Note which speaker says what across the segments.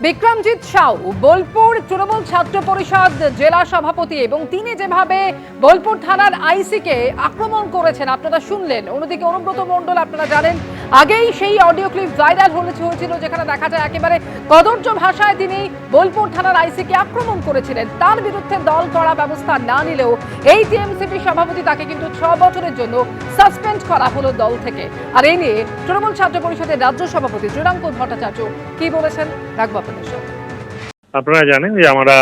Speaker 1: বিক্রমজিৎ সাউ বোলপুর তৃণমূল ছাত্র পরিষদ জেলা সভাপতি এবং তিনি যেভাবে বোলপুর থানার আইসিকে আক্রমণ করেছেন আপনারা শুনলেন। অন্যদিকে অনুব্রত মণ্ডল আপনারা জানেন আগেই সেই অডিও ক্লিপ ভাইরাল হয়েছিল যেখানে দেখা যায় একেবারে কদর্য ভাষায় তিনি বোলপুর থানার আইসিকে আক্রমণ করেছিলেন। তার বিরুদ্ধে দল কড়া ব্যবস্থা না নিলেও এই টিএমসিপি সভাপতি তাকে কিন্তু 6 বছরের জন্য সাসপেন্ড করা হলো দল থেকে। আর এই নিয়ে তৃণমূল ছাত্র পরিষদের রাজ্য সভাপতি শ্রীরামপুর ভট্টাচার্য কি বলেছেন রাখবো আপনাদের সাথে।
Speaker 2: আপনারা জানেন যে আমরা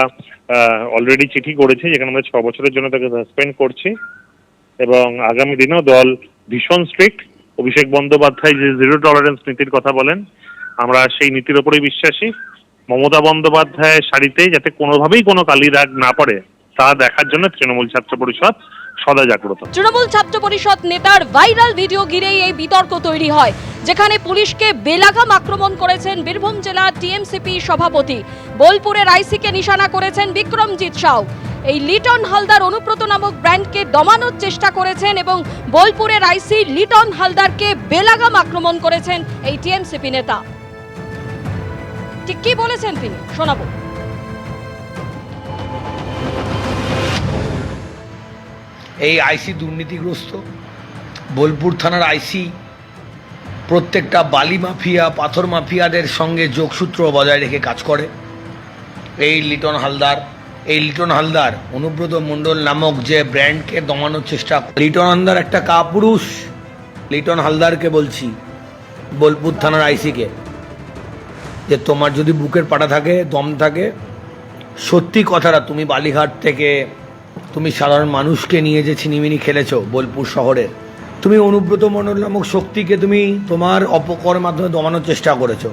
Speaker 2: অলরেডি চিঠি করেছি যেখানে আমরা 6 বছরের জন্য তাকে সাসপেন্ড করছি এবং আগামী দিনেও দল ভীষণ স্ট্রিক্ট। অভিষেক বন্দ্যোপাধ্যায় যে জিরো টলারেন্স নীতির কথা বলেন আমরা সেই নীতির ওপরেই বিশ্বাসী। মমতা বন্দ্যোপাধ্যায়ের শাড়িতে যাতে কোনোভাবেই কোনো কালি দাগ না পড়ে তা দেখার জন্য তৃণমূল ছাত্র পরিষদ সদা জাগ্রত।
Speaker 3: তৃণমূল ছাত্র পরিষদ নেতার ভাইরাল ভিডিও ঘিরেই এই বিতর্ক তৈরি হয়, যেখানে পুলিশকে বেলাগাম আক্রমণ করেছেন বীরভূম জেলা টিএমসিপি সভাপতি। বোলপুরের আইসিকে নিশানা করেছেন বিক্রমজিৎ সাউ। এই লিটন হালদার অনুব্রত নামক ব্র্যান্ডকে দমানোর চেষ্টা করেছেন এবং বোলপুরের আইসি লিটন হালদারকে বেলাগাম আক্রমণ করেছেন এই টিএমসিপি নেতা। ঠিক কি বলেছেন তিনি শোনাবো।
Speaker 4: এই আইসি দুর্নীতিগ্রস্ত। বোলপুর থানার আইসি প্রত্যেকটা বালি মাফিয়া পাথর মাফিয়াদের সঙ্গে যোগসূত্র বজায় রেখে কাজ করে। এই লিটন হালদার অনুব্রত মণ্ডল নামক যে ব্র্যান্ডকে দমানোর চেষ্টা। লিটন হালদার একটা কাপুরুষ। লিটন হালদারকে বলছি, বোলপুর থানার আইসিকে, যে তোমার যদি বুকের পাটা থাকে, দম থাকে, সত্যি কথাটা তুমি বালিঘাট থেকে তুমি সাধারণ মানুষকে নিয়ে যে ছিনিমিনি খেলেছো বোলপুর শহরের, তুমি অনুব্রত মণ্ডল নামক শক্তিকে তুমি তোমার অপকর্মের মাধ্যমে দমানোর চেষ্টা করেছো।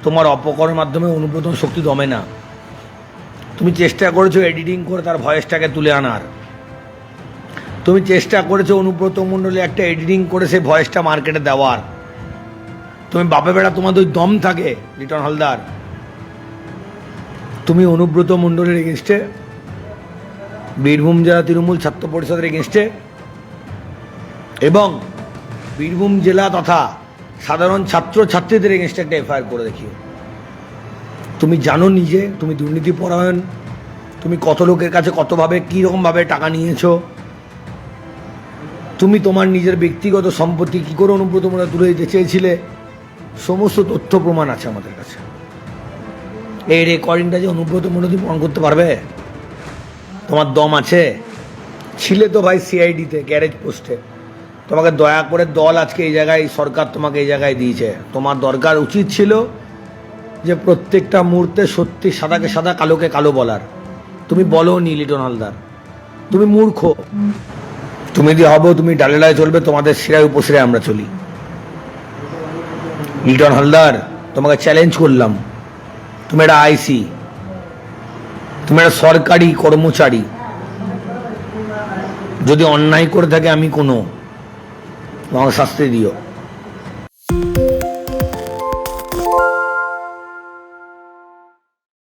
Speaker 4: তোমার অপকর্মের মাধ্যমে অনুব্রত শক্তি দমে না। তুমি চেষ্টা করেছো এডিটিং করে তার ভয়েসটাকে তুলে আনার। তুমি চেষ্টা করেছো অনুব্রত মণ্ডলে একটা এডিটিং করে সেই ভয়েসটা মার্কেটে দেওয়ার। তুমি বাপে বেড়া তোমাদের ওই দম থাকে লিটন হালদার, তুমি অনুব্রত মণ্ডলের এগেনস্টে, বীরভূম জেলা তৃণমূল ছাত্র পরিষদের এগেনস্টে এবং বীরভূম জেলা তথা সাধারণ ছাত্র ছাত্রীদের এগেনস্টে একটা এফআইআর করে দেখিও। তুমি জানো নিজে তুমি দুর্নীতি পরায়ণ, তুমি কত লোকের কাছে কতভাবে কীরকমভাবে টাকা নিয়েছো, তুমি তোমার নিজের ব্যক্তিগত সম্পত্তি কী করে অনুব্রত মণ্ডল তুলে দিতে চেয়েছিলে, সমস্ত তথ্য প্রমাণ আছে আমাদের কাছে। এই রেকর্ডিংটা যে অনুব্রত মণ্ডল প্রমাণ করতে পারবে, তোমার দম আছে? ছিলে তো ভাই সিআইডিতে গ্যারেজ পোস্টে। তোমাকে দয়া করে দল আজকে এই জায়গায়, সরকার তোমাকে এই জায়গায় দিয়েছে। তোমার দরকার উচিত ছিল যে প্রত্যেকটা মুহূর্তে সত্যি সাদাকে সাদা কালোকে কালো বলার। তুমি বলো নি লিটন হালদার, তুমি মূর্খ। তুমি যদি হবো তুমি ডালে ডালে চলবে, তোমাদের শিরায় উপশিরায় আমরা চলি। লিটন হালদার তোমাকে চ্যালেঞ্জ করলাম, তুমি একটা আইসি, তুমি একটা সরকারি কর্মচারী। যদি অন্যায় করে থাকে আমি কোনো, আমাকে শাস্তি দিও।